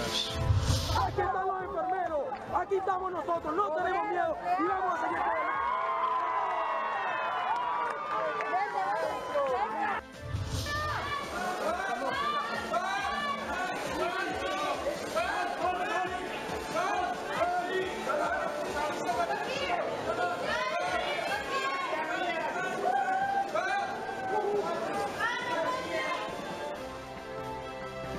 Aquí están los enfermeros, aquí estamos nosotros, no tenemos miedo y vamos a seguir adelante.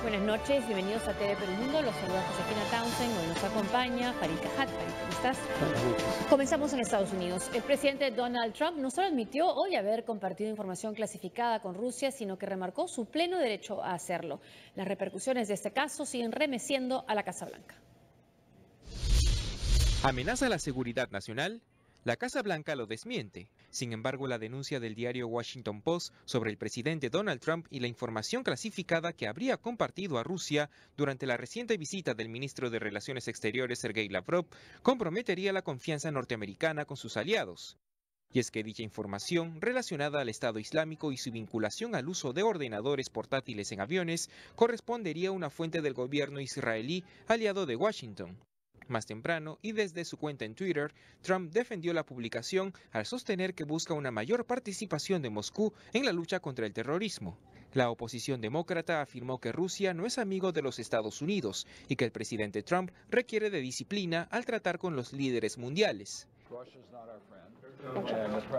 Buenas noches, bienvenidos a TV Perú Mundo. Los saluda Josefina Townsend. Hoy nos acompaña Farid Cajat. ¿Cómo estás? Buenas noches. Comenzamos en Estados Unidos. El presidente Donald Trump no solo admitió hoy haber compartido información clasificada con Rusia, sino que remarcó su pleno derecho a hacerlo. Las repercusiones de este caso siguen remeciendo a la Casa Blanca. ¿Amenaza la seguridad nacional? La Casa Blanca lo desmiente. Sin embargo, la denuncia del diario Washington Post sobre el presidente Donald Trump y la información clasificada que habría compartido a Rusia durante la reciente visita del ministro de Relaciones Exteriores Sergei Lavrov comprometería la confianza norteamericana con sus aliados. Y es que dicha información, relacionada al Estado Islámico y su vinculación al uso de ordenadores portátiles en aviones, correspondería a una fuente del gobierno israelí aliado de Washington. Más temprano, y desde su cuenta en Twitter, Trump defendió la publicación al sostener que busca una mayor participación de Moscú en la lucha contra el terrorismo. La oposición demócrata afirmó que Rusia no es amigo de los Estados Unidos y que el presidente Trump requiere de disciplina al tratar con los líderes mundiales.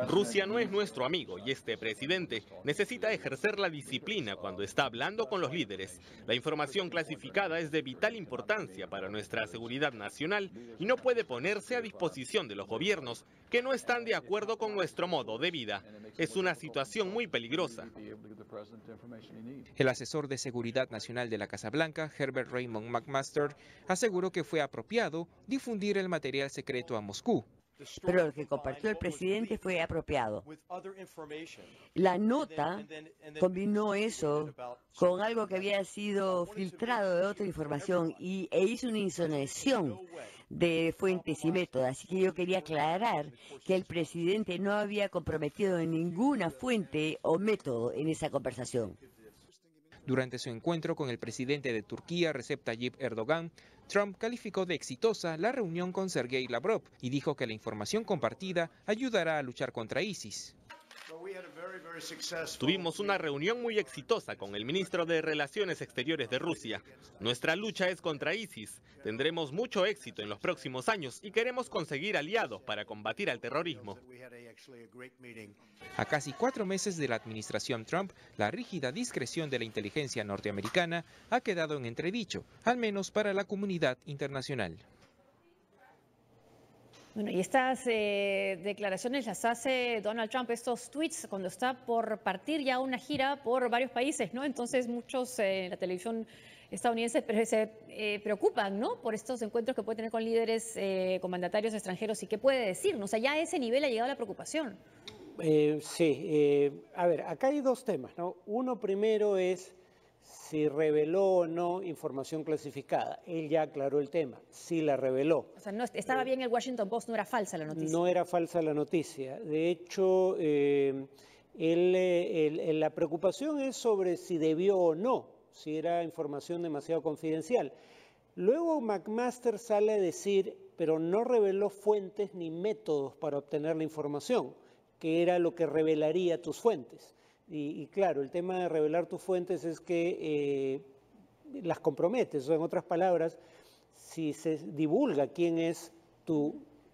Rusia no es nuestro amigo y este presidente necesita ejercer la disciplina cuando está hablando con los líderes. La información clasificada es de vital importancia para nuestra seguridad nacional y no puede ponerse a disposición de los gobiernos que no están de acuerdo con nuestro modo de vida. Es una situación muy peligrosa. El asesor de Seguridad Nacional de la Casa Blanca, Herbert Raymond McMaster, aseguró que fue apropiado difundir el material secreto a Moscú. Pero lo que compartió el presidente fue apropiado. La nota combinó eso con algo que había sido filtrado de otra información e hizo una insonorización de fuentes y métodos. Así que yo quería aclarar que el presidente no había comprometido en ninguna fuente o método en esa conversación. Durante su encuentro con el presidente de Turquía, Recep Tayyip Erdogan, Trump calificó de exitosa la reunión con Sergei Lavrov y dijo que la información compartida ayudará a luchar contra ISIS. Tuvimos una reunión muy exitosa con el ministro de Relaciones Exteriores de Rusia. Nuestra lucha es contra ISIS. Tendremos mucho éxito en los próximos años y queremos conseguir aliados para combatir al terrorismo. A casi 4 meses de la administración Trump, la rígida discreción de la inteligencia norteamericana ha quedado en entredicho, al menos para la comunidad internacional. Bueno, y estas declaraciones las hace Donald Trump, estos tweets, cuando está por partir ya una gira por varios países, ¿no? Entonces muchos en la televisión estadounidense se preocupan, ¿no?, por estos encuentros que puede tener con líderes, con mandatarios extranjeros y qué puede decirnos. O sea, ya a ese nivel ha llegado la preocupación. A ver, acá hay dos temas, ¿no? Uno primero es si reveló o no información clasificada. Él ya aclaró el tema, sí la reveló. O sea, no estaba bien el Washington Post, no era falsa la noticia. No era falsa la noticia. De hecho, la preocupación es sobre si debió o no, si era información demasiado confidencial. Luego McMaster sale a decir, pero no reveló fuentes ni métodos para obtener la información, que era lo que revelaría tus fuentes. Y claro, el tema de revelar tus fuentes es que las comprometes. O en otras palabras, si se divulga quién es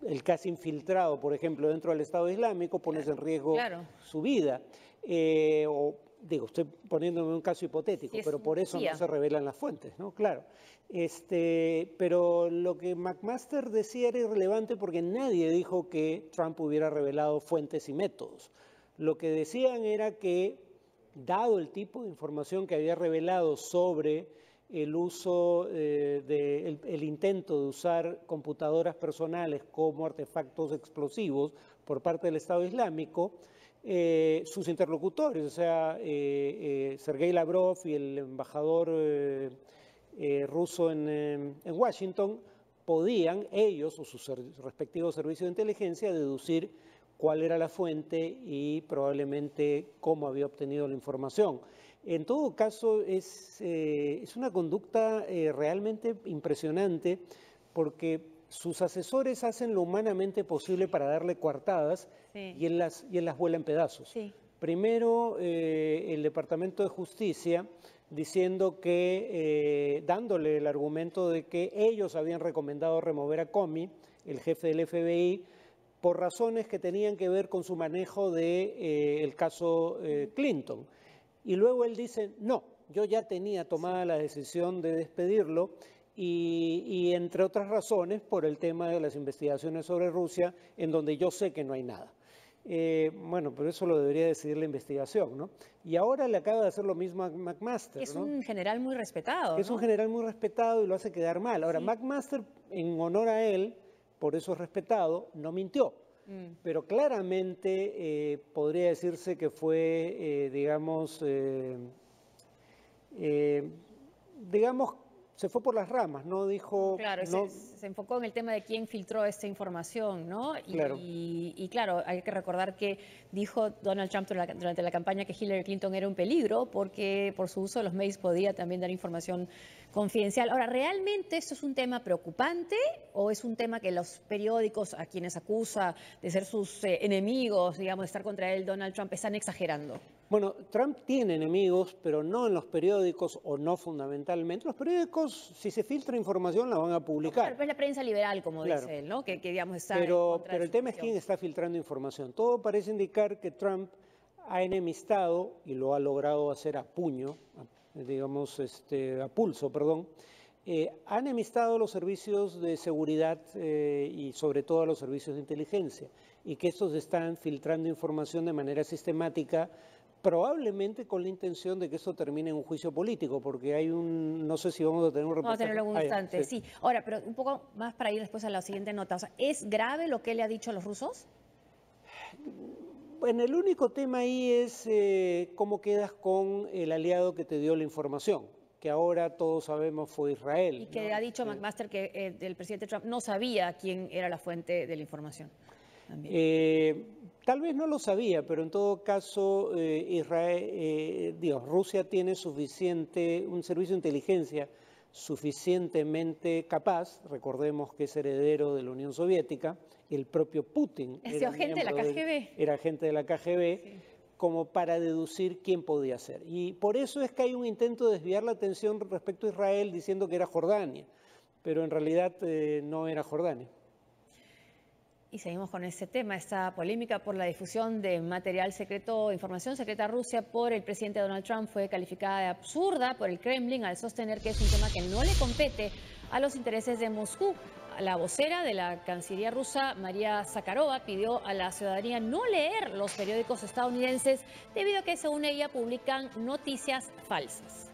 el casi infiltrado, por ejemplo, dentro del Estado Islámico, pones en riesgo su vida. Estoy poniéndome un caso hipotético, pero por eso no se revelan las fuentes, ¿no? Claro. Pero lo que McMaster decía era irrelevante porque nadie dijo que Trump hubiera revelado fuentes y métodos. Lo que decían era que, dado el tipo de información que había revelado sobre el uso, el intento de usar computadoras personales como artefactos explosivos por parte del Estado Islámico, sus interlocutores, o sea, Sergei Lavrov y el embajador ruso en Washington, podían ellos o sus respectivos servicios de inteligencia deducir cuál era la fuente y probablemente cómo había obtenido la información. En todo caso, es una conducta realmente impresionante porque sus asesores hacen lo humanamente posible para darle coartadas y él las vuela en pedazos. Sí. Primero, el Departamento de Justicia diciendo que, dándole el argumento de que ellos habían recomendado remover a Comey, el jefe del FBI, por razones que tenían que ver con su manejo del caso Clinton. Y luego él dice, no, yo ya tenía tomada la decisión de despedirlo y entre otras razones por el tema de las investigaciones sobre Rusia, en donde yo sé que no hay nada. Bueno, pero eso lo debería decidir la investigación, ¿no? Y ahora le acaba de hacer lo mismo a McMaster, es un general muy respetado, es un general muy respetado y lo hace quedar mal. Ahora, McMaster, en honor a él, por eso es respetado, no mintió. Pero claramente podría decirse que fue, digamos, se fue por las ramas, ¿no? Dijo... Claro, no, se enfocó en el tema de quién filtró esta información, ¿no? Claro. Y claro, hay que recordar que dijo Donald Trump durante la campaña que Hillary Clinton era un peligro porque por su uso de los mails podía también dar información confidencial. Ahora, ¿realmente esto es un tema preocupante o es un tema que los periódicos a quienes acusa de ser sus enemigos, digamos, de estar contra él, Donald Trump, están exagerando? Bueno, Trump tiene enemigos, pero no en los periódicos o no fundamentalmente. Los periódicos, si se filtra información, la van a publicar. Pero es la prensa liberal, como dice él, ¿no? Que digamos está pero el tema es quién está filtrando información. Todo parece indicar que Trump ha enemistado, y lo ha logrado hacer a puño, digamos, a pulso, perdón, ha enemistado los servicios de seguridad y sobre todo a los servicios de inteligencia, y que estos están filtrando información de manera sistemática, probablemente con la intención de que esto termine en un juicio político, porque hay no sé si vamos a tener un reportaje. Vamos a tenerlo en un instante, sí. Ahora, pero un poco más para ir después a la siguiente nota. O sea, ¿es grave lo que le ha dicho a los rusos? Bueno, el único tema ahí es cómo quedas con el aliado que te dio la información, que ahora todos sabemos fue Israel. Y que ha dicho McMaster que el presidente Trump no sabía quién era la fuente de la información. Tal vez no lo sabía, pero en todo caso Rusia tiene un servicio de inteligencia suficientemente capaz, recordemos que es heredero de la Unión Soviética, el propio Putin era agente de la KGB. Era agente de la KGB, sí, como para deducir quién podía ser. Y por eso es que hay un intento de desviar la atención respecto a Israel diciendo que era Jordania, pero en realidad no era Jordania. Y seguimos con este tema, esta polémica por la difusión de material secreto, información secreta a Rusia por el presidente Donald Trump fue calificada de absurda por el Kremlin al sostener que es un tema que no le compete a los intereses de Moscú. La vocera de la Cancillería rusa, María Zakharova, pidió a la ciudadanía no leer los periódicos estadounidenses debido a que, según ella, publican noticias falsas.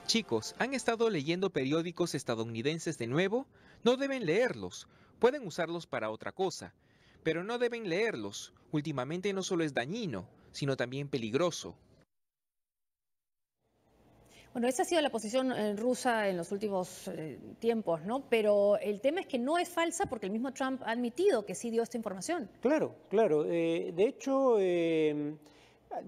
Chicos, ¿han estado leyendo periódicos estadounidenses de nuevo? No deben leerlos, pueden usarlos para otra cosa, pero no deben leerlos. Últimamente no solo es dañino, sino también peligroso. Bueno, esa ha sido la posición rusa en los últimos tiempos, ¿no? Pero el tema es que no es falsa porque el mismo Trump ha admitido que sí dio esta información. Claro, claro. De hecho,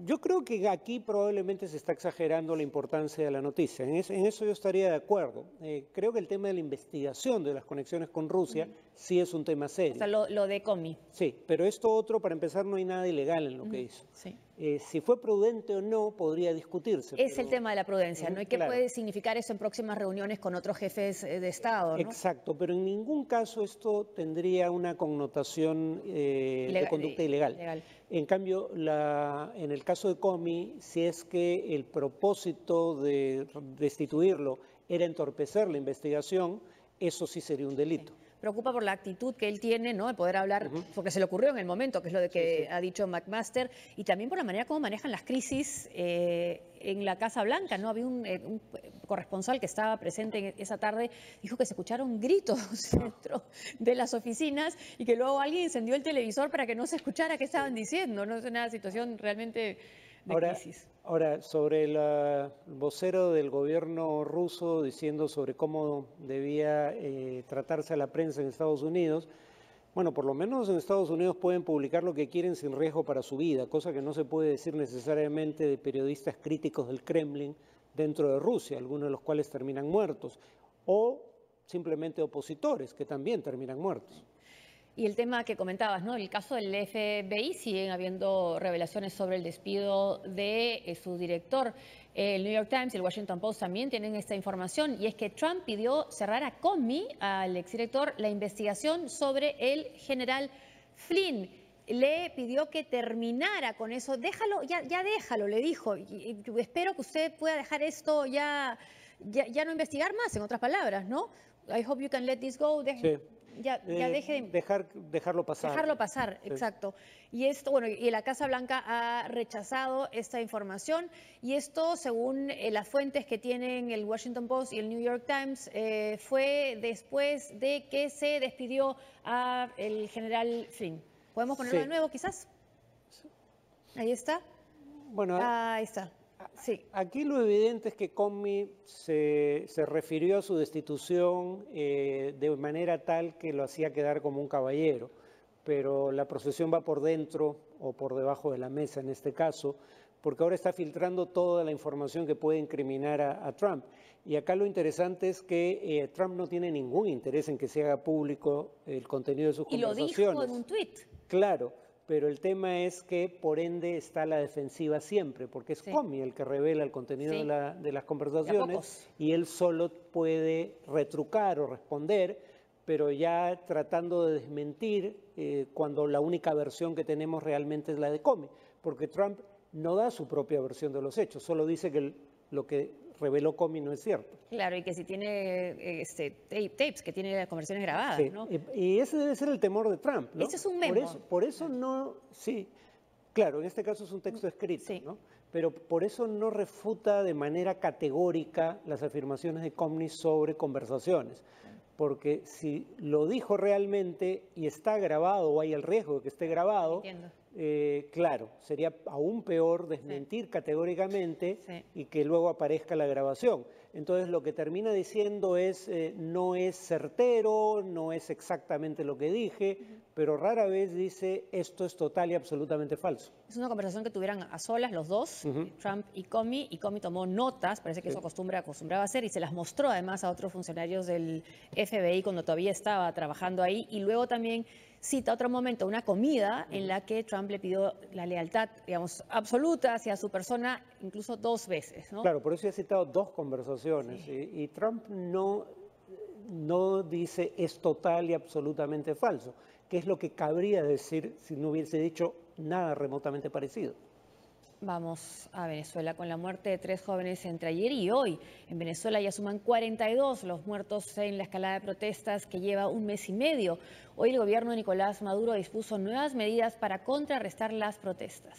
yo creo que aquí probablemente se está exagerando la importancia de la noticia. En eso yo estaría de acuerdo. Creo que el tema de la investigación de las conexiones con Rusia sí es un tema serio. O sea, lo de Comey. Sí, pero esto otro, para empezar, no hay nada ilegal en lo que hizo. Sí. Si fue prudente o no, podría discutirse. Es el tema de la prudencia, ¿no? ¿Y qué puede significar eso en próximas reuniones con otros jefes de Estado, ¿no? Exacto, pero en ningún caso esto tendría una connotación de conducta ilegal. En cambio, en el caso de Comey, si es que el propósito de destituirlo era entorpecer la investigación, eso sí sería un delito. Preocupa por la actitud que él tiene, ¿no? El poder hablar, porque se le ocurrió en el momento, que es lo de que ha dicho McMaster, y también por la manera como manejan las crisis en la Casa Blanca, ¿no? Había un corresponsal que estaba presente esa tarde, dijo que se escucharon gritos dentro de las oficinas y que luego alguien encendió el televisor para que no se escuchara qué estaban diciendo, ¿no? Es una situación realmente de crisis. Ahora, sobre el vocero del gobierno ruso diciendo sobre cómo debía tratarse a la prensa en Estados Unidos, Bueno, por lo menos en Estados Unidos pueden publicar lo que quieren sin riesgo para su vida, cosa que no se puede decir necesariamente de periodistas críticos del Kremlin dentro de Rusia, algunos de los cuales terminan muertos, o simplemente opositores que también terminan muertos. Y el tema que comentabas, ¿no? El caso del FBI, siguen habiendo revelaciones sobre el despido de su director. El New York Times y el Washington Post también tienen esta información, y es que Trump pidió cerrar a Comey, al exdirector, la investigación sobre el general Flynn. Le pidió que terminara con eso. Déjalo, ya déjalo, le dijo. Y espero que usted pueda dejar esto ya no investigar más, en otras palabras, ¿no? I hope you can let this go. Sí. Ya deje dejarlo pasar. Dejarlo pasar, sí. Exacto. Y esto, bueno, y la Casa Blanca ha rechazado esta información, y esto, según las fuentes que tienen el Washington Post y el New York Times, fue después de que se despidió a el general Flynn. ¿Podemos ponerlo de nuevo, quizás? Ahí está. Bueno, ahí está. Sí. Aquí lo evidente es que Comey se refirió a su destitución de manera tal que lo hacía quedar como un caballero, pero la procesión va por dentro o por debajo de la mesa en este caso, porque ahora está filtrando toda la información que puede incriminar a Trump. Y acá lo interesante es que Trump no tiene ningún interés en que se haga público el contenido de sus conversaciones. Y lo dijo en un tuit. Claro. Pero el tema es que, por ende, está a la defensiva siempre, porque es Comey el que revela el contenido de las conversaciones, y él solo puede retrucar o responder, pero ya tratando de desmentir cuando la única versión que tenemos realmente es la de Comey, porque Trump no da su propia versión de los hechos, solo dice que lo que reveló Comey no es cierto. Claro, y que si tiene tapes, que tiene conversaciones grabadas, sí. ¿no? Y ese debe ser el temor de Trump, ¿no? Ese es un memo. Por eso no, sí, claro, en este caso es un texto escrito, sí. ¿no? Pero por eso no refuta de manera categórica las afirmaciones de Comey sobre conversaciones. Porque si lo dijo realmente y está grabado, o hay el riesgo de que esté grabado, claro, sería aún peor desmentir categóricamente y que luego aparezca la grabación. Entonces lo que termina diciendo es, no es certero, no es exactamente lo que dije, pero rara vez dice, esto es total y absolutamente falso. Es una conversación que tuvieran a solas los dos, Trump y Comey tomó notas, parece que eso acostumbraba a hacer, y se las mostró además a otros funcionarios del FBI cuando todavía estaba trabajando ahí, y luego también cita otro momento, una comida en la que Trump le pidió la lealtad, digamos, absoluta hacia su persona, incluso 2 veces, ¿no? Claro, por eso he citado 2 conversaciones, y Trump no dice es total y absolutamente falso, que es lo que cabría decir si no hubiese dicho nada remotamente parecido. Vamos a Venezuela, con la muerte de 3 jóvenes entre ayer y hoy. En Venezuela ya suman 42 los muertos en la escalada de protestas que lleva 1 mes y medio. Hoy el gobierno de Nicolás Maduro dispuso nuevas medidas para contrarrestar las protestas.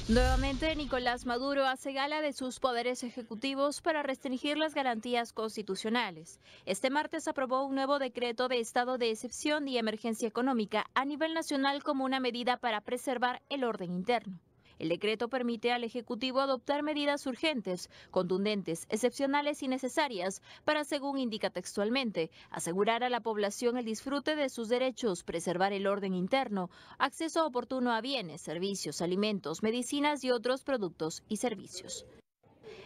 Nuevamente, Nicolás Maduro hace gala de sus poderes ejecutivos para restringir las garantías constitucionales. Este martes aprobó un nuevo decreto de estado de excepción y emergencia económica a nivel nacional como una medida para preservar el orden interno. El decreto permite al Ejecutivo adoptar medidas urgentes, contundentes, excepcionales y necesarias para, según indica textualmente, asegurar a la población el disfrute de sus derechos, preservar el orden interno, acceso oportuno a bienes, servicios, alimentos, medicinas y otros productos y servicios.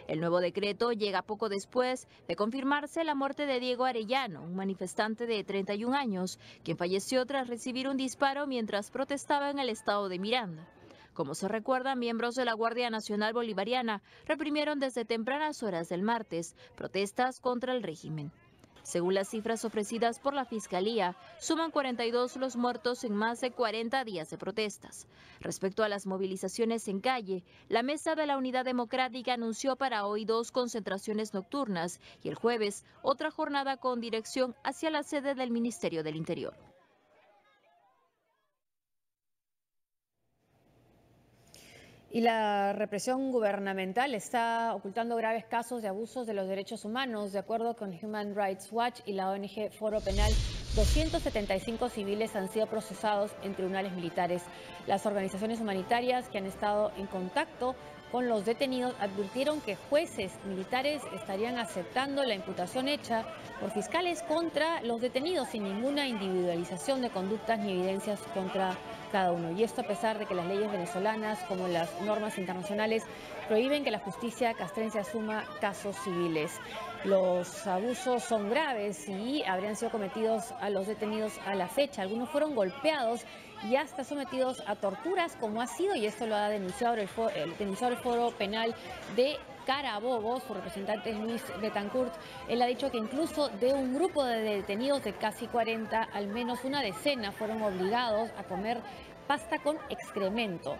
El nuevo decreto llega poco después de confirmarse la muerte de Diego Arellano, un manifestante de 31 años, quien falleció tras recibir un disparo mientras protestaba en el estado de Miranda. Como se recuerda, miembros de la Guardia Nacional Bolivariana reprimieron desde tempranas horas del martes protestas contra el régimen. Según las cifras ofrecidas por la Fiscalía, suman 42 los muertos en más de 40 días de protestas. Respecto a las movilizaciones en calle, la Mesa de la Unidad Democrática anunció para hoy 2 concentraciones nocturnas y el jueves otra jornada con dirección hacia la sede del Ministerio del Interior. Y la represión gubernamental está ocultando graves casos de abusos de los derechos humanos. De acuerdo con Human Rights Watch y la ONG Foro Penal, 275 civiles han sido procesados en tribunales militares. Las organizaciones humanitarias que han estado en contacto con los detenidos, advirtieron que jueces militares estarían aceptando la imputación hecha por fiscales contra los detenidos sin ninguna individualización de conductas ni evidencias contra cada uno. Y esto a pesar de que las leyes venezolanas, como las normas internacionales, prohíben que la justicia castrense asuma casos civiles. Los abusos son graves y habrían sido cometidos a los detenidos a la fecha. Algunos fueron golpeados y hasta sometidos a torturas, como ha sido, y esto lo ha denunciado el Foro Penal de Carabobo, su representante es Luis Betancourt. Él ha dicho que incluso de un grupo de detenidos de casi 40, al menos una decena fueron obligados a comer pasta con excremento,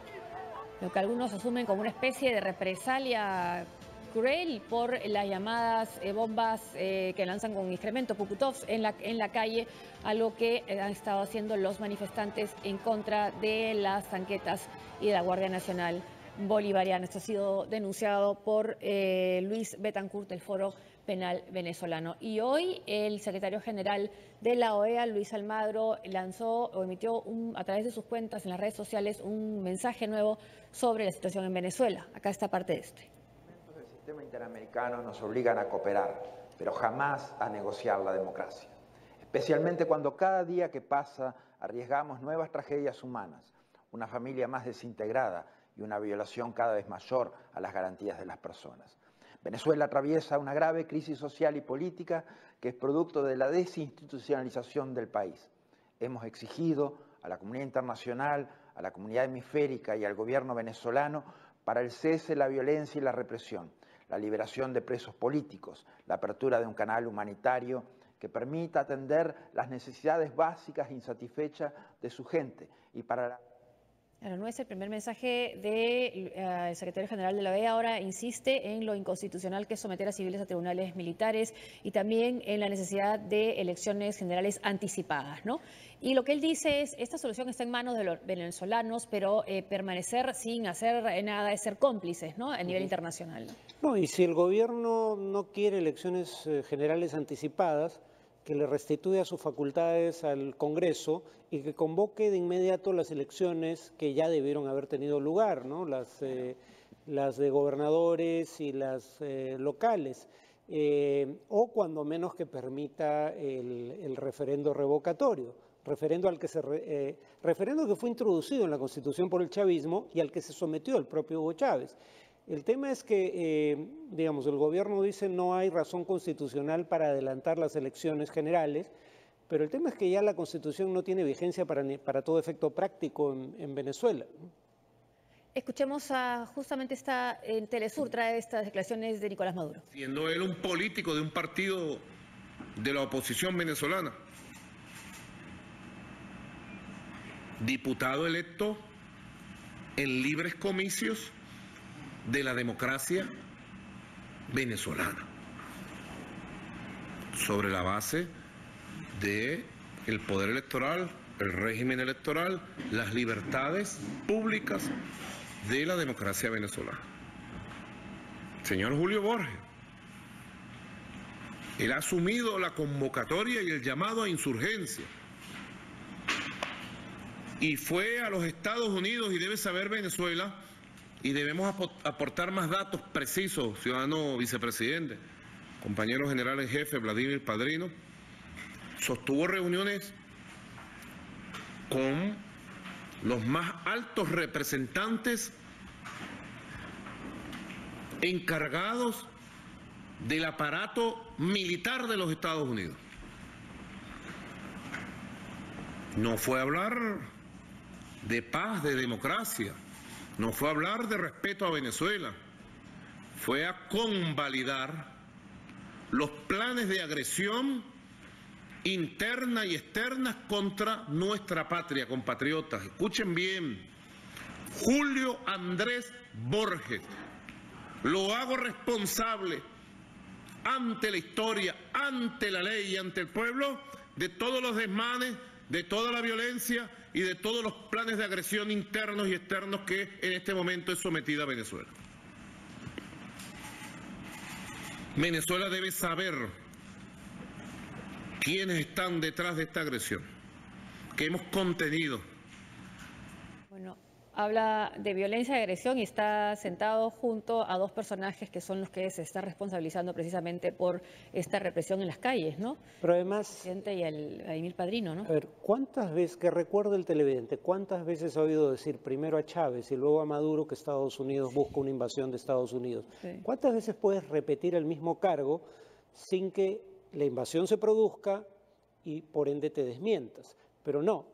lo que algunos asumen como una especie de represalia cruel por las llamadas bombas que lanzan con excremento, pukutovs, en la calle, a lo que han estado haciendo los manifestantes en contra de las tanquetas y de la Guardia Nacional Bolivariana. Esto ha sido denunciado por Luis Betancourt del Foro Penal venezolano. Y hoy el secretario general de la OEA, Luis Almagro, lanzó o emitió a través de sus cuentas en las redes sociales un mensaje nuevo sobre la situación en Venezuela. Acá está parte de este. El sistema interamericano nos obligan a cooperar, pero jamás a negociar la democracia. Especialmente cuando cada día que pasa arriesgamos nuevas tragedias humanas, una familia más desintegrada y una violación cada vez mayor a las garantías de las personas. Venezuela atraviesa una grave crisis social y política que es producto de la desinstitucionalización del país. Hemos exigido a la comunidad internacional, a la comunidad hemisférica y al gobierno venezolano para el cese de la violencia y la represión, la liberación de presos políticos, la apertura de un canal humanitario que permita atender las necesidades básicas e insatisfechas de su gente y para la... Ahora, no es el primer mensaje del secretario general de la OEA. Ahora insiste en lo inconstitucional que es someter a civiles a tribunales militares y también en la necesidad de elecciones generales anticipadas, ¿no? Y lo que él dice es, esta solución está en manos de los venezolanos, pero permanecer sin hacer nada es ser cómplices, ¿no? A nivel internacional, ¿no? No, y si el gobierno no quiere elecciones generales anticipadas, que le restituya sus facultades al Congreso y que convoque de inmediato las elecciones que ya debieron haber tenido lugar, ¿no? Las de gobernadores y las locales, o cuando menos que permita el referendo revocatorio, referendo que fue introducido en la Constitución por el chavismo y al que se sometió el propio Hugo Chávez. El tema es que, digamos, el gobierno dice no hay razón constitucional para adelantar las elecciones generales, pero el tema es que ya la Constitución no tiene vigencia para todo efecto práctico en Venezuela. Escuchemos justamente en Telesur trae estas declaraciones de Nicolás Maduro. Siendo él un político de un partido de la oposición venezolana, diputado electo en libres comicios de la democracia venezolana, sobre la base del poder electoral, el régimen electoral, las libertades públicas de la democracia venezolana. Señor Julio Borges, él ha asumido la convocatoria y el llamado a insurgencia y fue a los Estados Unidos, y debe saber Venezuela, y debemos aportar más datos precisos, ciudadano vicepresidente, compañero general en jefe Vladimir Padrino, sostuvo reuniones con los más altos representantes encargados del aparato militar de los Estados Unidos. No fue a hablar de paz, de democracia, no fue a hablar de respeto a Venezuela, fue a convalidar los planes de agresión interna y externa contra nuestra patria, compatriotas. Escuchen bien, Julio Andrés Borges, lo hago responsable ante la historia, ante la ley y ante el pueblo de todos los desmanes, de toda la violencia y de todos los planes de agresión internos y externos que en este momento es sometida a Venezuela. Venezuela debe saber quiénes están detrás de esta agresión, que hemos contenido. Bueno, habla de violencia y agresión y está sentado junto a dos personajes que son los que se están responsabilizando precisamente por esta represión en las calles, ¿no? Pero además... El presidente y el Vladimir Padrino, ¿no? A ver, ¿cuántas veces, que recuerde el televidente, cuántas veces ha oído decir primero a Chávez y luego a Maduro que Estados Unidos busca una invasión de Estados Unidos? Sí. ¿Cuántas veces puedes repetir el mismo cargo sin que la invasión se produzca y por ende te desmientas? Pero no.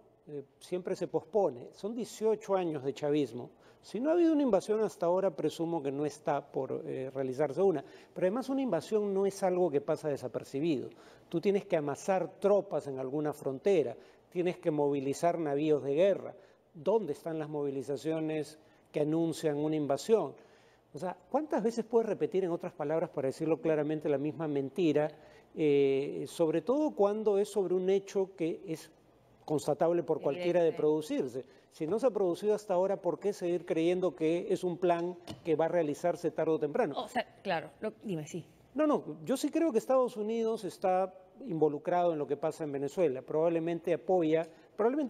Siempre se pospone. Son 18 años de chavismo. Si no ha habido una invasión hasta ahora, presumo que no está por realizarse una. Pero además una invasión no es algo que pasa desapercibido. Tú tienes que amasar tropas en alguna frontera, tienes que movilizar navíos de guerra. ¿Dónde están las movilizaciones que anuncian una invasión? O sea, ¿cuántas veces puedes repetir, en otras palabras, para decirlo claramente, la misma mentira? Sobre todo cuando es sobre un hecho que es constatable por cualquiera de producirse. Si no se ha producido hasta ahora, ¿por qué seguir creyendo que es un plan que va a realizarse tarde o temprano? O sea, claro, dime, sí. No, yo sí creo que Estados Unidos está involucrado en lo que pasa en Venezuela. Probablemente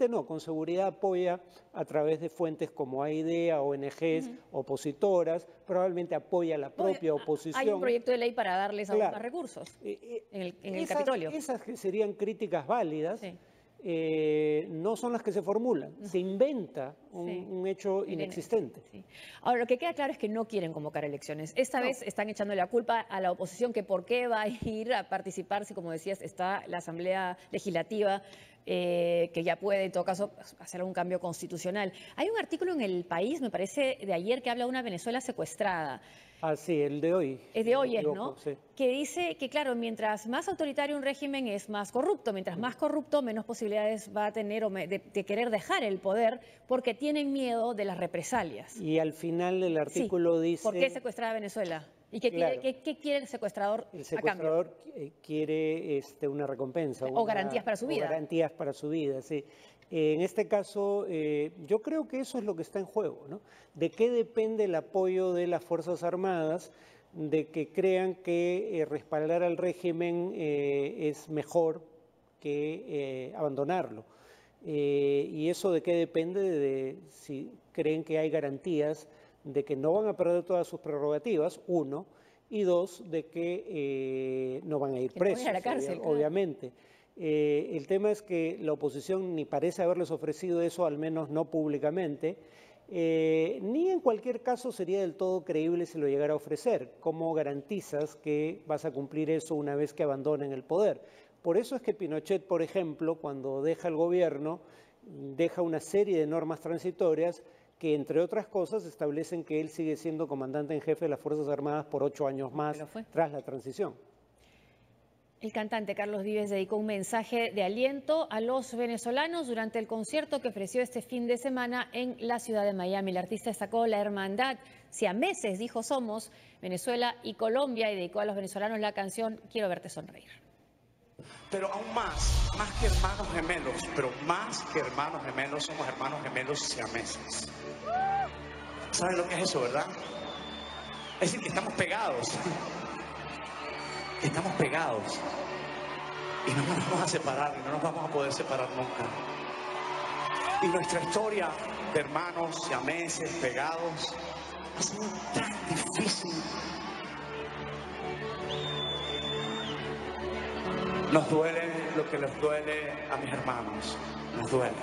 no, con seguridad apoya a través de fuentes como AIDEA, ONGs, opositoras, probablemente apoya a la propia oposición. Hay un proyecto de ley para darles aún más recursos en el Capitolio. Esas serían críticas válidas. Sí. No son las que se formulan, se inventa un hecho inexistente. Sí. Ahora, lo que queda claro es que no quieren convocar elecciones. Esta vez están echando la culpa a la oposición, que por qué va a ir a participar si, como decías, está la Asamblea Legislativa, que ya puede, en todo caso, hacer un cambio constitucional. Hay un artículo en El País, me parece, de ayer, que habla de una Venezuela secuestrada. Ah, sí, el de hoy. Es de hoy, ¿no? Sí. Que dice que, claro, mientras más autoritario un régimen es más corrupto, mientras más corrupto, menos posibilidades va a tener de querer dejar el poder, porque tienen miedo de las represalias. Y al final el artículo dice... ¿Por qué secuestrar a Venezuela? ¿Y qué quiere el secuestrador a cambio? El secuestrador quiere una recompensa. O garantías para su vida. O garantías para su vida, sí. En este caso, yo creo que eso es lo que está en juego, ¿no? ¿De qué depende el apoyo de las Fuerzas Armadas? De que crean que respaldar al régimen es mejor que abandonarlo. ¿Y eso de qué depende? De si creen que hay garantías de que no van a perder todas sus prerrogativas, uno, y dos, de que no van a ir presos, a la cárcel, obviamente. El tema es que la oposición ni parece haberles ofrecido eso, al menos no públicamente, ni en cualquier caso sería del todo creíble si lo llegara a ofrecer. ¿Cómo garantizas que vas a cumplir eso una vez que abandonen el poder? Por eso es que Pinochet, por ejemplo, cuando deja el gobierno, deja una serie de normas transitorias que, entre otras cosas, establecen que él sigue siendo comandante en jefe de las Fuerzas Armadas por 8 años más tras la transición. El cantante Carlos Vives dedicó un mensaje de aliento a los venezolanos durante el concierto que ofreció este fin de semana en la ciudad de Miami. El artista destacó la hermandad siameses, dijo, somos Venezuela y Colombia, y dedicó a los venezolanos la canción Quiero verte sonreír. Pero aún más que hermanos gemelos, pero más que hermanos gemelos, somos hermanos gemelos siameses. ¿Saben lo que es eso, verdad? Es decir, que estamos pegados. Estamos pegados. Y no nos vamos a separar, y no nos vamos a poder separar nunca. Y nuestra historia de hermanos siameses, pegados, ha sido tan difícil. Nos duele lo que les duele a mis hermanos. Nos duele.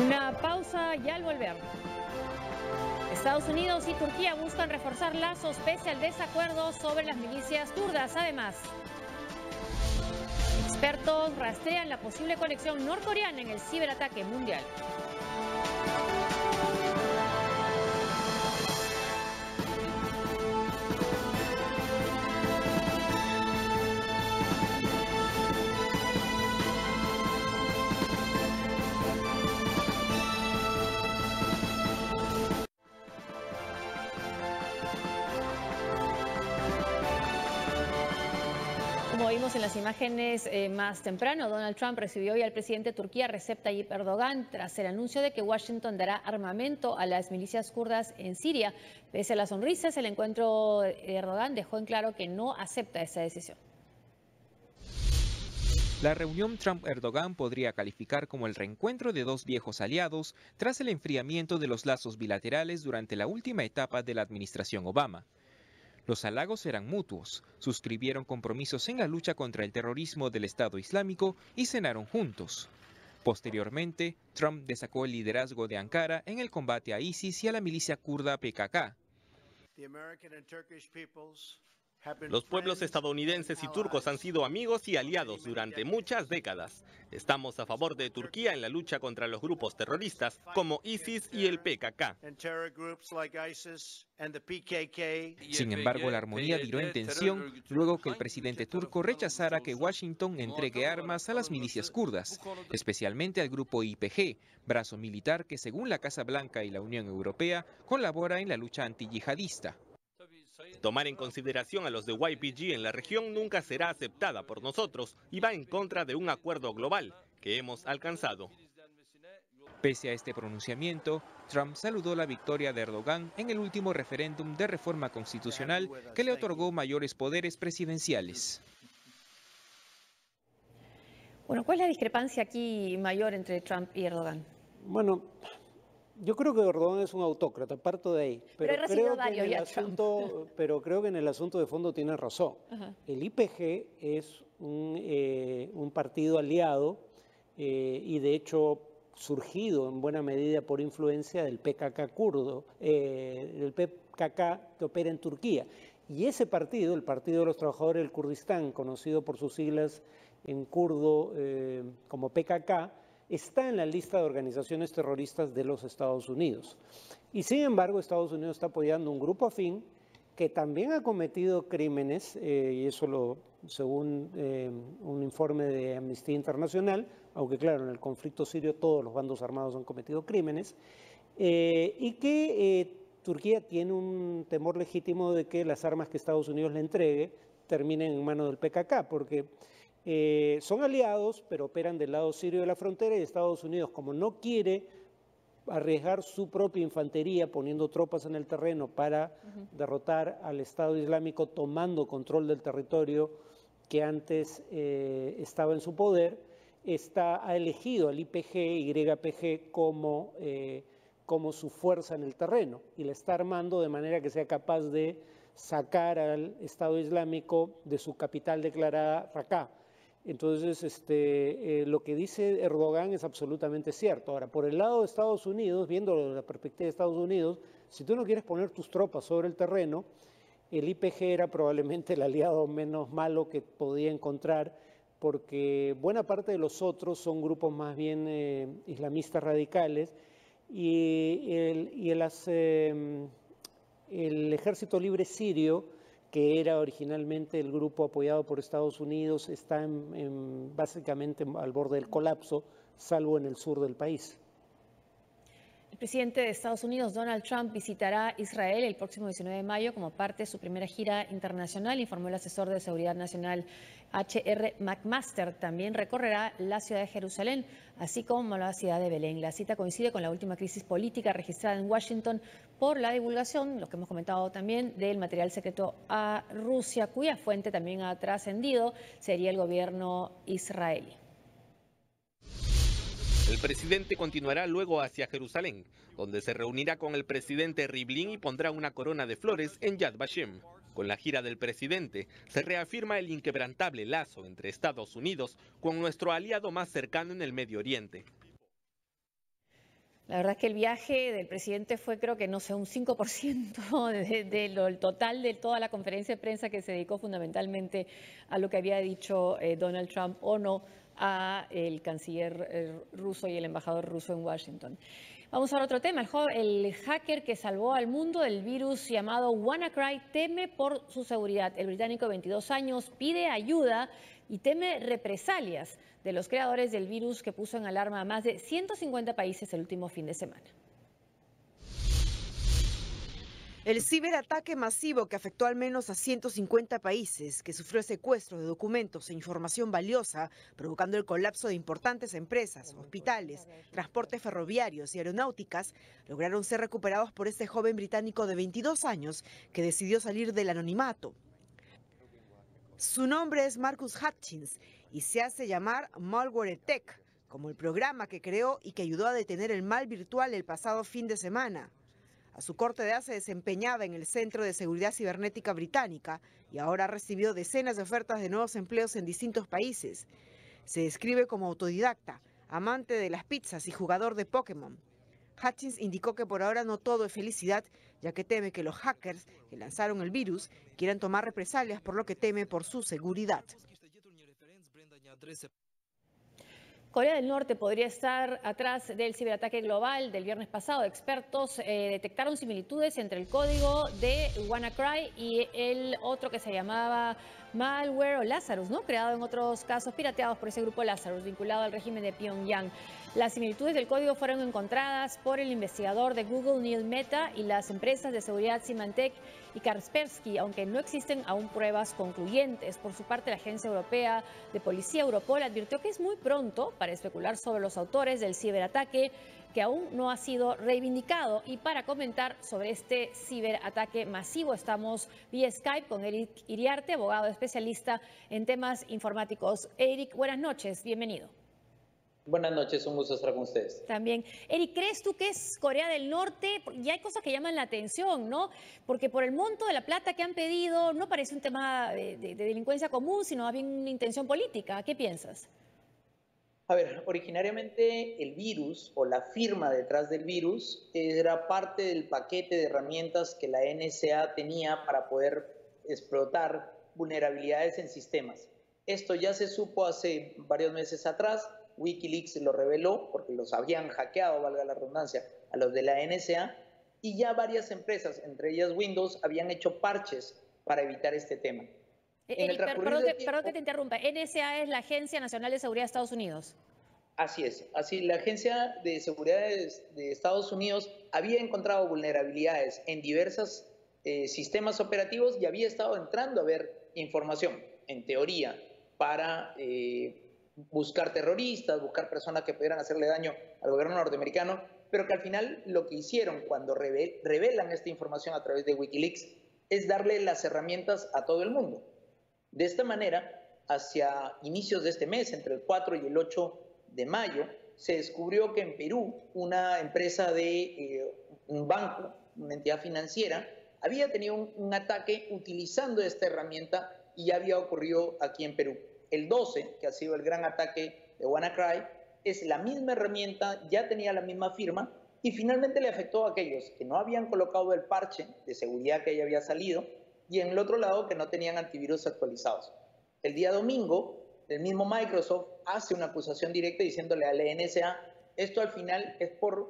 Una pausa y al volver. Estados Unidos y Turquía buscan reforzar lazos pese al desacuerdo sobre las milicias kurdas. Además, expertos rastrean la posible conexión norcoreana en el ciberataque mundial. Como Como vimos en las imágenes más temprano, Donald Trump recibió hoy al presidente de Turquía, Recep Tayyip Erdogan, tras el anuncio de que Washington dará armamento a las milicias kurdas en Siria. Pese a las sonrisas, el encuentro de Erdogan dejó en claro que no acepta esa decisión. La reunión Trump-Erdogan podría calificar como el reencuentro de dos viejos aliados tras el enfriamiento de los lazos bilaterales durante la última etapa de la administración Obama. Los halagos eran mutuos, suscribieron compromisos en la lucha contra el terrorismo del Estado Islámico y cenaron juntos. Posteriormente, Trump destacó el liderazgo de Ankara en el combate a ISIS y a la milicia kurda PKK. Los pueblos estadounidenses y turcos han sido amigos y aliados durante muchas décadas. Estamos a favor de Turquía en la lucha contra los grupos terroristas como ISIS y el PKK. Sin embargo, la armonía viró en tensión luego que el presidente turco rechazara que Washington entregue armas a las milicias kurdas, especialmente al grupo YPG, brazo militar que según la Casa Blanca y la Unión Europea colabora en la lucha antiyihadista. Tomar en consideración a los de YPG en la región nunca será aceptada por nosotros y va en contra de un acuerdo global que hemos alcanzado. Pese a este pronunciamiento, Trump saludó la victoria de Erdogan en el último referéndum de reforma constitucional que le otorgó mayores poderes presidenciales. Bueno, ¿cuál es la discrepancia aquí mayor entre Trump y Erdogan? Bueno, yo creo que Erdogan es un autócrata, parto de ahí. Pero creo que en el asunto de fondo tiene razón. Ajá. El YPG es un partido aliado y de hecho surgido en buena medida por influencia del PKK kurdo, del PKK que opera en Turquía. Y ese partido, el Partido de los Trabajadores del Kurdistán, conocido por sus siglas en kurdo como PKK, está en la lista de organizaciones terroristas de los Estados Unidos. Y sin embargo, Estados Unidos está apoyando un grupo afín que también ha cometido crímenes, y eso según un informe de Amnistía Internacional, aunque claro, en el conflicto sirio todos los bandos armados han cometido crímenes, y que Turquía tiene un temor legítimo de que las armas que Estados Unidos le entregue terminen en manos del PKK, porque son aliados, pero operan del lado sirio de la frontera y Estados Unidos, como no quiere arriesgar su propia infantería poniendo tropas en el terreno para derrotar al Estado Islámico tomando control del territorio que antes estaba en su poder, ha elegido al YPG, YPG como su fuerza en el terreno y la está armando de manera que sea capaz de sacar al Estado Islámico de su capital declarada Raqqa. Entonces, lo que dice Erdogan es absolutamente cierto. Ahora, por el lado de Estados Unidos, viéndolo desde la perspectiva de Estados Unidos, si tú no quieres poner tus tropas sobre el terreno, el YPG era probablemente el aliado menos malo que podía encontrar, porque buena parte de los otros son grupos más bien islamistas radicales y el Ejército Libre Sirio, que era originalmente el grupo apoyado por Estados Unidos, está básicamente al borde del colapso, salvo en el sur del país. El presidente de Estados Unidos, Donald Trump, visitará Israel el próximo 19 de mayo como parte de su primera gira internacional, informó el asesor de Seguridad Nacional H.R. McMaster. También recorrerá la ciudad de Jerusalén, así como la ciudad de Belén. La cita coincide con la última crisis política registrada en Washington por la divulgación, lo que hemos comentado también, del material secreto a Rusia, cuya fuente también ha trascendido, sería el gobierno israelí. El presidente continuará luego hacia Jerusalén, donde se reunirá con el presidente Rivlin y pondrá una corona de flores en Yad Vashem. Con la gira del presidente, se reafirma el inquebrantable lazo entre Estados Unidos con nuestro aliado más cercano en el Medio Oriente. La verdad es que el viaje del presidente fue, creo que, no sé, un 5% del total de toda la conferencia de prensa que se dedicó fundamentalmente a lo que había dicho Donald Trump o no a el canciller ruso y el embajador ruso en Washington. Vamos a otro tema. El hacker que salvó al mundo del virus llamado WannaCry teme por su seguridad. El británico de 22 años pide ayuda y teme represalias de los creadores del virus que puso en alarma a más de 150 países el último fin de semana. El ciberataque masivo que afectó al menos a 150 países, que sufrió secuestros de documentos e información valiosa, provocando el colapso de importantes empresas, hospitales, transportes ferroviarios y aeronáuticas, lograron ser recuperados por este joven británico de 22 años que decidió salir del anonimato. Su nombre es Marcus Hutchins y se hace llamar MalwareTech, como el programa que creó y que ayudó a detener el mal virtual el pasado fin de semana. A su corta edad se desempeñaba en el Centro de Seguridad Cibernética Británica y ahora ha recibido decenas de ofertas de nuevos empleos en distintos países. Se describe como autodidacta, amante de las pizzas y jugador de Pokémon. Hutchins indicó que por ahora no todo es felicidad, ya que teme que los hackers que lanzaron el virus quieran tomar represalias, por lo que teme por su seguridad. Corea del Norte podría estar atrás del ciberataque global del viernes pasado. Expertos detectaron similitudes entre el código de WannaCry y el otro que se llamaba malware o Lazarus, ¿no? Creado en otros casos pirateados por ese grupo Lazarus, vinculado al régimen de Pyongyang. Las similitudes del código fueron encontradas por el investigador de Google, Neil Mehta, y las empresas de seguridad Symantec y Kaspersky, aunque no existen aún pruebas concluyentes. Por su parte, la Agencia Europea de Policía, Europol, advirtió que es muy pronto para especular sobre los autores del ciberataque, que aún no ha sido reivindicado. Y para comentar sobre este ciberataque masivo, estamos vía Skype con Eric Iriarte, abogado especialista en temas informáticos. Eric, buenas noches, bienvenido. Buenas noches, un gusto estar con ustedes. También. Eric, ¿crees tú que es Corea del Norte? Y hay cosas que llaman la atención, ¿no? Porque por el monto de la plata que han pedido, no parece un tema de delincuencia común, sino más bien una intención política. ¿Qué piensas? A ver, originariamente el virus o la firma detrás del virus era parte del paquete de herramientas que la NSA tenía para poder explotar vulnerabilidades en sistemas. Esto ya se supo hace varios meses atrás. Wikileaks lo reveló porque los habían hackeado, valga la redundancia, a los de la NSA, y ya varias empresas, entre ellas Windows, habían hecho parches para evitar este tema. Perdón que te interrumpa. NSA es la Agencia Nacional de Seguridad de Estados Unidos. Así es. Así, la Agencia de Seguridad de Estados Unidos había encontrado vulnerabilidades en diversos sistemas operativos y había estado entrando a ver información, en teoría, para buscar terroristas, buscar personas que pudieran hacerle daño al gobierno norteamericano, pero que al final lo que hicieron cuando revelan esta información a través de Wikileaks es darle las herramientas a todo el mundo. De esta manera, hacia inicios de este mes, entre el 4 y el 8 de mayo, se descubrió que en Perú una empresa de un banco, una entidad financiera, había tenido un ataque utilizando esta herramienta y ya había ocurrido aquí en Perú. El 12, que ha sido el gran ataque de WannaCry, es la misma herramienta, ya tenía la misma firma y finalmente le afectó a aquellos que no habían colocado el parche de seguridad que ya había salido y en el otro lado que no tenían antivirus actualizados. El día domingo, el mismo Microsoft hace una acusación directa diciéndole a la NSA, esto al final es por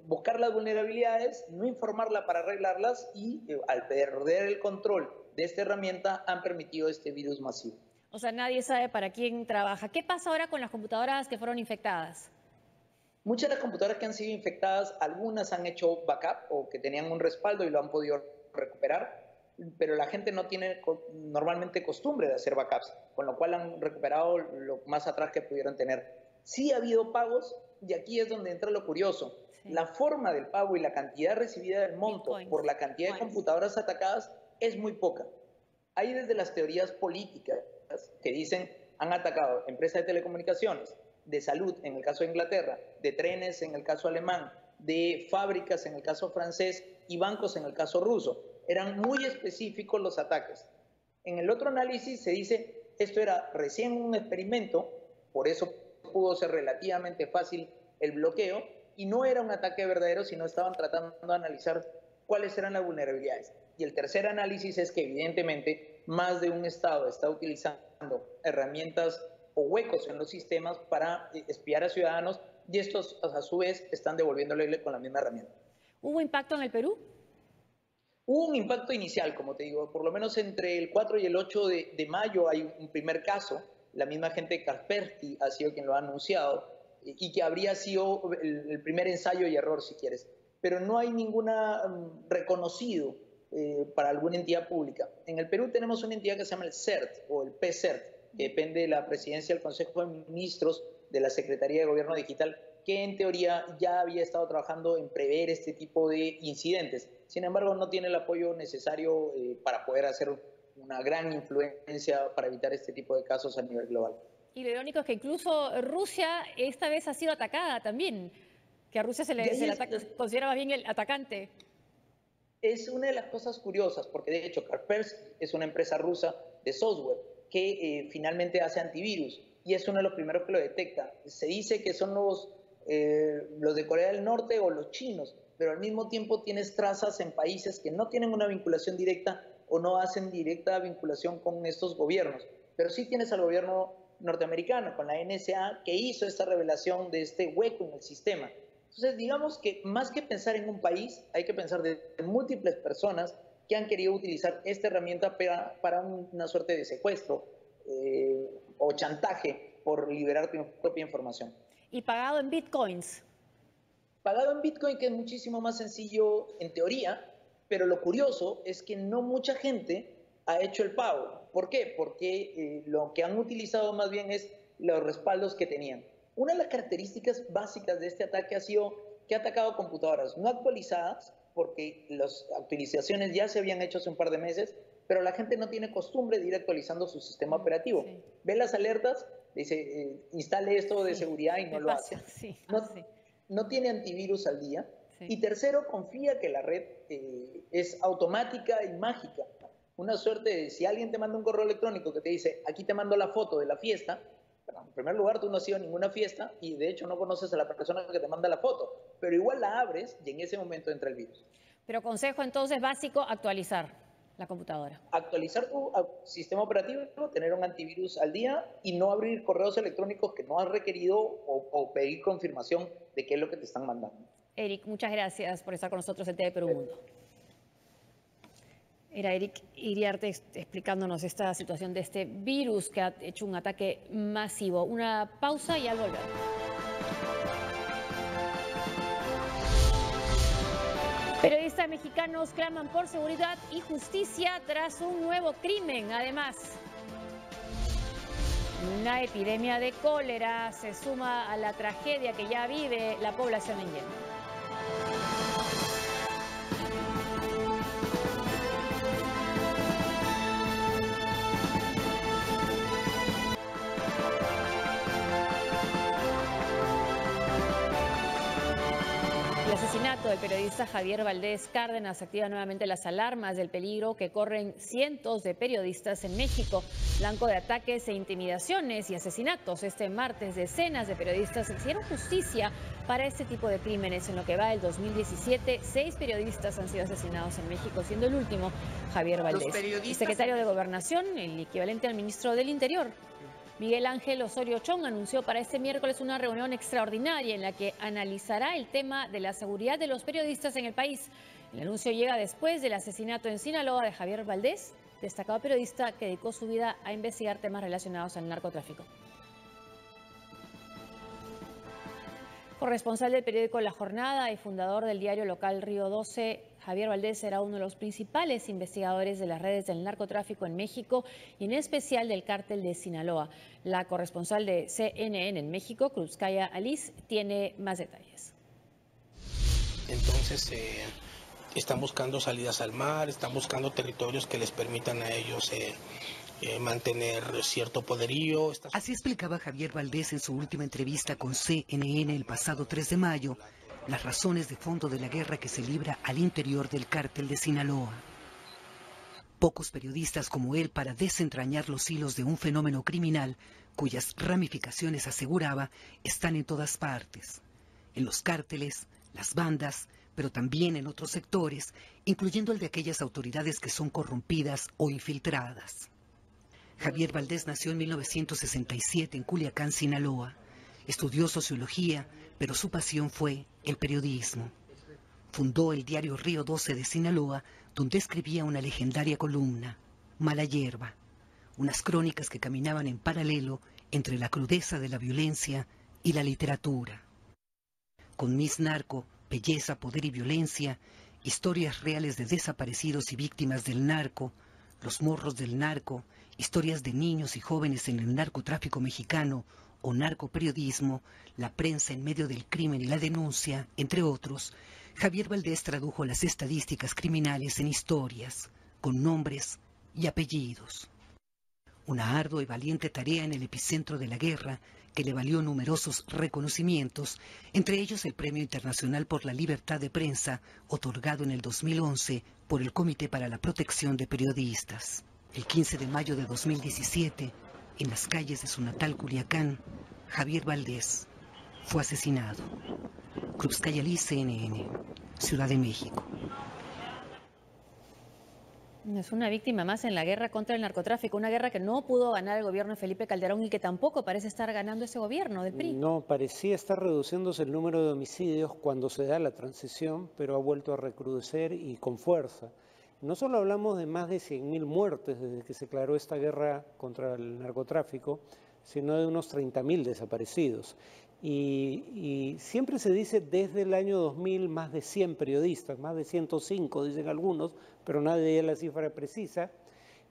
buscar las vulnerabilidades, no informarla para arreglarlas y al perder el control de esta herramienta han permitido este virus masivo. O sea, nadie sabe para quién trabaja. ¿Qué pasa ahora con las computadoras que fueron infectadas? Muchas de las computadoras que han sido infectadas, algunas han hecho backup o que tenían un respaldo y lo han podido recuperar, pero la gente no tiene normalmente costumbre de hacer backups, con lo cual han recuperado lo más atrás que pudieron tener. Sí ha habido pagos y aquí es donde entra lo curioso. Sí. La forma del pago y la cantidad recibida del monto por la cantidad de computadoras atacadas es muy poca. Hay desde las teorías políticas que dicen han atacado empresas de telecomunicaciones, de salud en el caso de Inglaterra, de trenes en el caso alemán, de fábricas en el caso francés y bancos en el caso ruso. Eran muy específicos los ataques. En el otro análisis se dice esto era recién un experimento, por eso pudo ser relativamente fácil el bloqueo y no era un ataque verdadero, sino estaban tratando de analizar cuáles eran las vulnerabilidades. Y el tercer análisis es que evidentemente más de un estado está utilizando herramientas o huecos en los sistemas para espiar a ciudadanos y estos a su vez están devolviéndole con la misma herramienta. ¿Hubo impacto en el Perú? Hubo un impacto inicial, como te digo, por lo menos entre el 4 y el 8 de mayo hay un primer caso, la misma gente de Kaspersky ha sido quien lo ha anunciado y que habría sido el primer ensayo y error si quieres. pero no hay ninguna reconocido para alguna entidad pública. En el Perú tenemos una entidad que se llama el CERT o el PCERT, que depende de la Presidencia del Consejo de Ministros de la Secretaría de Gobierno Digital, que en teoría ya había estado trabajando en prever este tipo de incidentes. Sin embargo, no tiene el apoyo necesario para poder hacer una gran influencia para evitar este tipo de casos a nivel global. Y lo irónico es que incluso Rusia esta vez ha sido atacada también, que a Rusia se le considera más bien el atacante. Es una de las cosas curiosas, porque de hecho Kaspersky es una empresa rusa de software que finalmente hace antivirus y es uno de los primeros que lo detecta. Se dice que son los de Corea del Norte o los chinos, pero al mismo tiempo tienes trazas en países que no tienen una vinculación directa o no hacen directa vinculación con estos gobiernos, pero sí tienes al gobierno norteamericano con la NSA que hizo esta revelación de este hueco en el sistema. Entonces digamos que más que pensar en un país, hay que pensar de múltiples personas que han querido utilizar esta herramienta para una suerte de secuestro o chantaje por liberar tu propia información. Y pagado en bitcoins. Pagado en bitcoin, que es muchísimo más sencillo en teoría, pero lo curioso es que no mucha gente ha hecho el pago. ¿Por qué? Porque lo que han utilizado más bien es los respaldos que tenían. Una de las características básicas de este ataque ha sido que ha atacado computadoras no actualizadas, porque las actualizaciones ya se habían hecho hace un par de meses, pero la gente no tiene costumbre de ir actualizando su sistema operativo. Sí. Ve las alertas, dice, instale esto de seguridad y no lo hace. Sí, no tiene antivirus al día. Sí. Y tercero, confía que la red es automática y mágica. Una suerte de, si alguien te manda un correo electrónico que te dice, aquí te mando la foto de la fiesta, pero en primer lugar tú no has ido a ninguna fiesta y de hecho no conoces a la persona que te manda la foto, pero igual la abres y en ese momento entra el virus. Pero consejo entonces básico, actualizar la computadora. Actualizar tu sistema operativo, tener un antivirus al día y no abrir correos electrónicos que no has requerido o pedir confirmación de qué es lo que te están mandando. Eric, muchas gracias por estar con nosotros en TV Perú Mundo. Era Eric Iriarte explicándonos esta situación de este virus que ha hecho un ataque masivo. Una pausa y al volver. Periodistas mexicanos claman por seguridad y justicia tras un nuevo crimen. Además, una epidemia de cólera se suma a la tragedia que ya vive la población en Yemen. El asesinato del periodista Javier Valdés Cárdenas activa nuevamente las alarmas del peligro que corren cientos de periodistas en México, blanco de ataques e intimidaciones y asesinatos. Este martes, decenas de periodistas exigieron justicia para este tipo de crímenes. En lo que va del 2017, 6 periodistas han sido asesinados en México, siendo el último Javier Valdés. El secretario de Gobernación, el equivalente al ministro del Interior, Miguel Ángel Osorio Chong, anunció para este miércoles una reunión extraordinaria en la que analizará el tema de la seguridad de los periodistas en el país. El anuncio llega después del asesinato en Sinaloa de Javier Valdés, destacado periodista que dedicó su vida a investigar temas relacionados al narcotráfico. Corresponsal del periódico La Jornada y fundador del diario local Río 12, Javier Valdés será uno de los principales investigadores de las redes del narcotráfico en México y en especial del cártel de Sinaloa. La corresponsal de CNN en México, Cruzcaya Alice, tiene más detalles. Entonces están buscando salidas al mar, están buscando territorios que les permitan a ellos mantener cierto poderío. Así explicaba Javier Valdés en su última entrevista con CNN el pasado 3 de mayo, las razones de fondo de la guerra que se libra al interior del cártel de Sinaloa. Pocos periodistas como él para desentrañar los hilos de un fenómeno criminal cuyas ramificaciones, aseguraba, están en todas partes. En los cárteles, las bandas, pero también en otros sectores, incluyendo el de aquellas autoridades que son corrompidas o infiltradas. Javier Valdés nació en 1967 en Culiacán, Sinaloa. Estudió sociología, pero su pasión fue el periodismo. Fundó el diario Río 12 de Sinaloa, donde escribía una legendaria columna, Mala Hierba, unas crónicas que caminaban en paralelo entre la crudeza de la violencia y la literatura. Con Miss Narco, belleza, poder y violencia, historias reales de desaparecidos y víctimas del narco, los morros del narco, historias de niños y jóvenes en el narcotráfico mexicano o narcoperiodismo, la prensa en medio del crimen y la denuncia, entre otros, Javier Valdés tradujo las estadísticas criminales en historias, con nombres y apellidos. Una ardua y valiente tarea en el epicentro de la guerra que le valió numerosos reconocimientos, entre ellos el Premio Internacional por la Libertad de Prensa, otorgado en el 2011 por el Comité para la Protección de Periodistas. El 15 de mayo de 2017, en las calles de su natal Culiacán, Javier Valdés fue asesinado. Krupskaya-Lee, CNN, Ciudad de México. Es una víctima más en la guerra contra el narcotráfico, una guerra que no pudo ganar el gobierno de Felipe Calderón y que tampoco parece estar ganando ese gobierno del PRI. No, parecía estar reduciéndose el número de homicidios cuando se da la transición, pero ha vuelto a recrudecer y con fuerza. No solo hablamos de más de 100.000 muertes desde que se declaró esta guerra contra el narcotráfico, sino de unos 30.000 desaparecidos. Y siempre se dice desde el año 2000 más de 100 periodistas, más de 105 dicen algunos, pero nadie da la cifra precisa.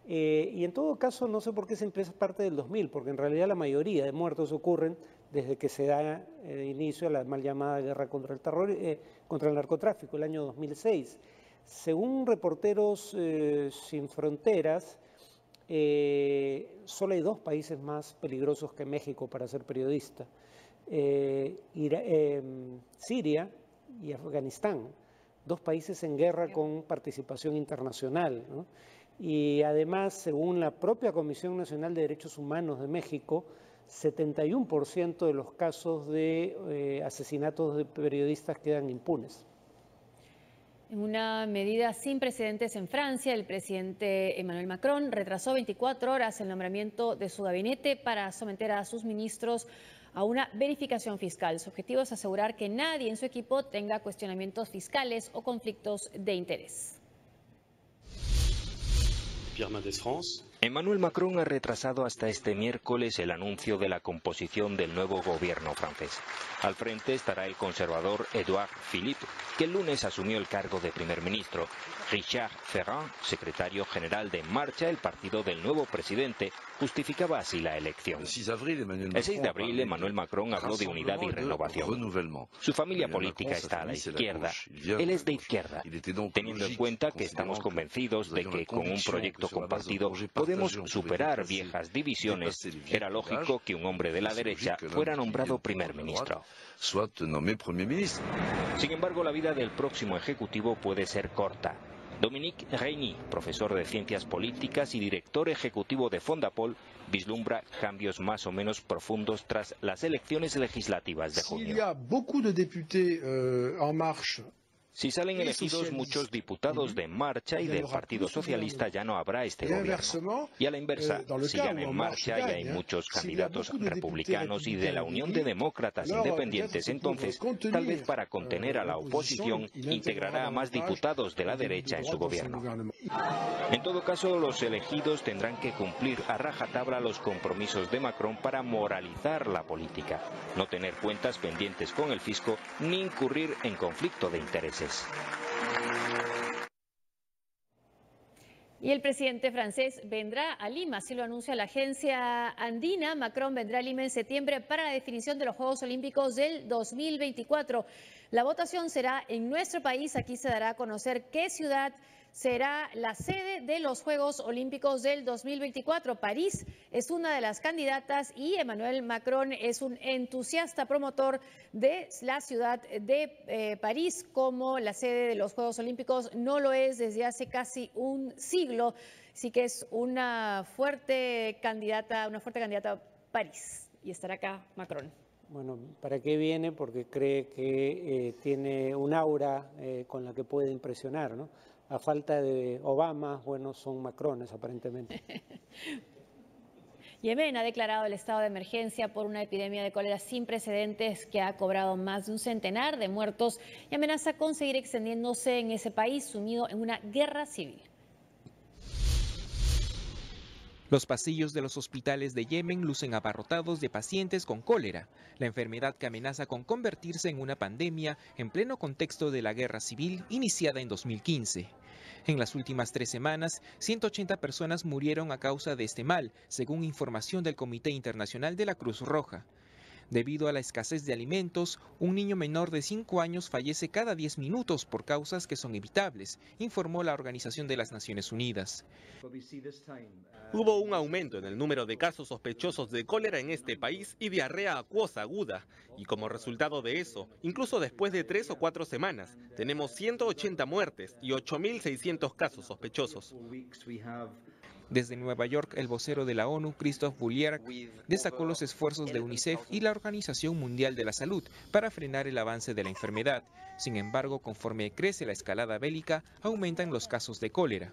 Y en todo caso no sé por qué se empieza parte del 2000, porque en realidad la mayoría de muertos ocurren desde que se da inicio a la mal llamada guerra contra el terror, contra el narcotráfico, el año 2006. Según Reporteros Sin Fronteras, solo hay 2 países más peligrosos que México para ser periodista. Siria y Afganistán, 2 países en guerra con participación internacional, ¿no? Y además, según la propia Comisión Nacional de Derechos Humanos de México, 71% de los casos de asesinatos de periodistas quedan impunes. En una medida sin precedentes en Francia, el presidente Emmanuel Macron retrasó 24 horas el nombramiento de su gabinete para someter a sus ministros a una verificación fiscal. Su objetivo es asegurar que nadie en su equipo tenga cuestionamientos fiscales o conflictos de interés. Emmanuel Macron ha retrasado hasta este miércoles el anuncio de la composición del nuevo gobierno francés. Al frente estará el conservador Édouard Philippe, que el lunes asumió el cargo de primer ministro. Richard Ferrand, secretario general de En Marcha, el partido del nuevo presidente, justificaba así la elección. El 6 de abril, Emmanuel Macron habló de unidad y renovación. Su familia política está a la izquierda. Él es de izquierda, teniendo en cuenta que estamos convencidos de que con un proyecto compartido podemos superar viejas divisiones. Era lógico que un hombre de la derecha fuera nombrado primer ministro. Sin embargo, la vida del próximo ejecutivo puede ser corta. Dominique Reyni, profesor de Ciencias Políticas y director ejecutivo de Fondapol, vislumbra cambios más o menos profundos tras las elecciones legislativas de junio. Si salen elegidos muchos diputados de En Marcha y del Partido Socialista, ya no habrá este gobierno. Y a la inversa, si gana En Marcha y hay muchos candidatos republicanos y de la Unión de Demócratas Independientes, entonces, tal vez para contener a la oposición, integrará a más diputados de la derecha en su gobierno. En todo caso, los elegidos tendrán que cumplir a rajatabla los compromisos de Macron para moralizar la política, no tener cuentas pendientes con el fisco ni incurrir en conflicto de intereses. Y el presidente francés vendrá a Lima, así lo anuncia la agencia andina. Macron vendrá a Lima en septiembre para la definición de los Juegos Olímpicos del 2024. La votación será en nuestro país. Aquí se dará a conocer qué ciudad será la sede de los Juegos Olímpicos del 2024. París es una de las candidatas y Emmanuel Macron es un entusiasta promotor de la ciudad de París como la sede de los Juegos Olímpicos. No lo es desde hace casi un siglo, así que es una fuerte candidata a París. Y estará acá Macron. Bueno, ¿para qué viene? Porque cree que tiene un aura con la que puede impresionar, ¿no? A falta de Obama, bueno, son Macrones aparentemente. Yemen ha declarado el estado de emergencia por una epidemia de cólera sin precedentes que ha cobrado más de un centenar de muertos y amenaza con seguir extendiéndose en ese país sumido en una guerra civil. Los pasillos de los hospitales de Yemen lucen abarrotados de pacientes con cólera, la enfermedad que amenaza con convertirse en una pandemia en pleno contexto de la guerra civil iniciada en 2015. En las últimas 3 semanas, 180 personas murieron a causa de este mal, según información del Comité Internacional de la Cruz Roja. Debido a la escasez de alimentos, un niño menor de 5 años fallece cada 10 minutos por causas que son evitables, informó la Organización de las Naciones Unidas. Hubo un aumento en el número de casos sospechosos de cólera en este país y diarrea acuosa aguda. Y como resultado de eso, incluso después de 3 o 4 semanas, tenemos 180 muertes y 8.600 casos sospechosos. Desde Nueva York, el vocero de la ONU, Christophe Boulierac, destacó los esfuerzos de UNICEF y la Organización Mundial de la Salud para frenar el avance de la enfermedad. Sin embargo, conforme crece la escalada bélica, aumentan los casos de cólera.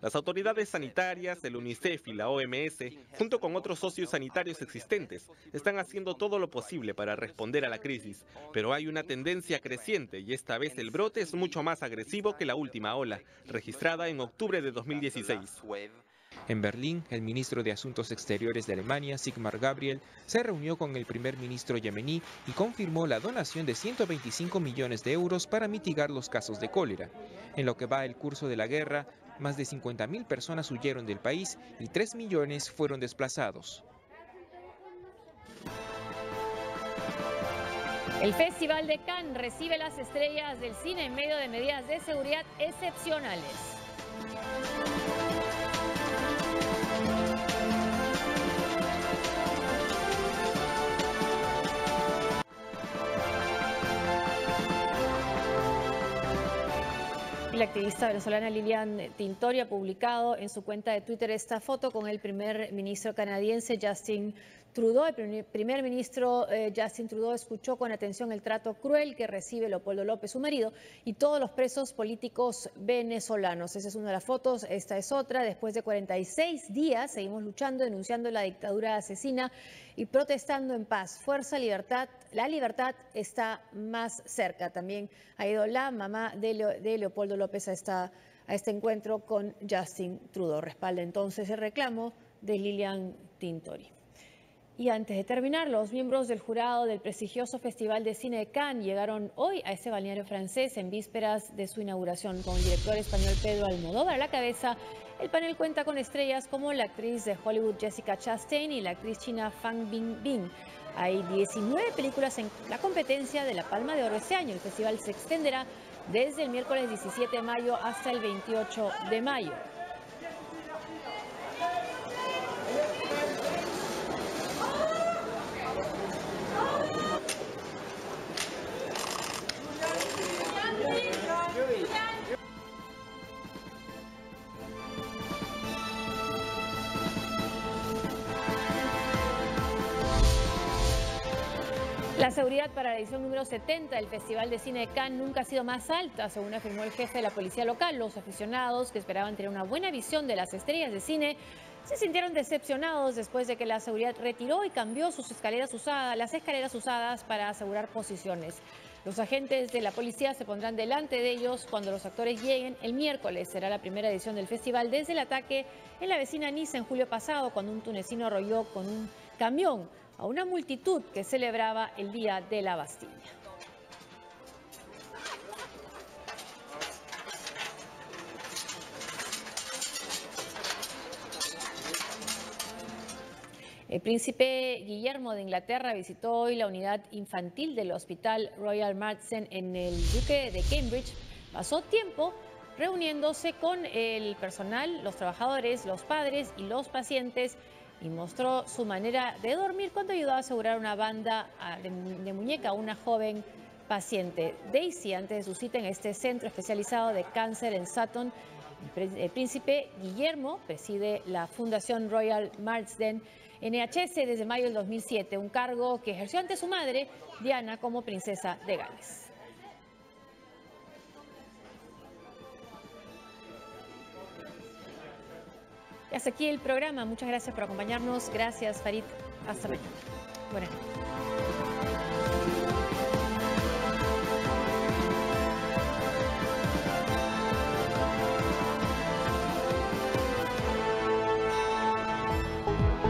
Las autoridades sanitarias, el UNICEF y la OMS, junto con otros socios sanitarios existentes, están haciendo todo lo posible para responder a la crisis. Pero hay una tendencia creciente y esta vez el brote es mucho más agresivo que la última ola, registrada en octubre de 2016. En Berlín, el ministro de Asuntos Exteriores de Alemania, Sigmar Gabriel, se reunió con el primer ministro yemení y confirmó la donación de 125 millones de euros para mitigar los casos de cólera. En lo que va el curso de la guerra, más de 50.000 personas huyeron del país y 3 millones fueron desplazados. El Festival de Cannes recibe las estrellas del cine en medio de medidas de seguridad excepcionales. La activista venezolana Lilian Tintori ha publicado en su cuenta de Twitter esta foto con el primer ministro canadiense Justin Trudeau. El primer ministro Justin Trudeau escuchó con atención el trato cruel que recibe Leopoldo López, su marido, y todos los presos políticos venezolanos. Esa es una de las fotos, esta es otra. Después de 46 días seguimos luchando, denunciando la dictadura asesina y protestando en paz. Fuerza, libertad, la libertad está más cerca. También ha ido la mamá de Leopoldo López a este encuentro con Justin Trudeau. Respalda entonces el reclamo de Lilian Tintori. Y antes de terminar, los miembros del jurado del prestigioso Festival de Cine de Cannes llegaron hoy a este balneario francés en vísperas de su inauguración. Con el director español Pedro Almodóvar a la cabeza, el panel cuenta con estrellas como la actriz de Hollywood Jessica Chastain y la actriz china Fan Bingbing. Hay 19 películas en la competencia de la Palma de Oro este año. El festival se extenderá desde el miércoles 17 de mayo hasta el 28 de mayo. La seguridad para la edición número 70 del Festival de Cine de Cannes nunca ha sido más alta, según afirmó el jefe de la policía local. Los aficionados, que esperaban tener una buena visión de las estrellas de cine, se sintieron decepcionados después de que la seguridad retiró y cambió las escaleras usadas para asegurar posiciones. Los agentes de la policía se pondrán delante de ellos cuando los actores lleguen. El miércoles será la primera edición del festival desde el ataque en la vecina Niza en julio pasado, cuando un tunecino arrolló con un camión a una multitud que celebraba el Día de la Bastilla. El príncipe Guillermo de Inglaterra visitó hoy la unidad infantil del Hospital Royal Marsden en el Duque de Cambridge. Pasó tiempo reuniéndose con el personal, los trabajadores, los padres y los pacientes, y mostró su manera de dormir cuando ayudó a asegurar una banda de muñeca a una joven paciente. Daisy, antes de su cita en este centro especializado de cáncer en Sutton, el príncipe Guillermo preside la Fundación Royal Marsden NHS desde mayo del 2007, un cargo que ejerció ante su madre, Diana, como princesa de Gales. Y hasta aquí el programa. Muchas gracias por acompañarnos. Gracias, Farid. Hasta mañana. Buenas noches.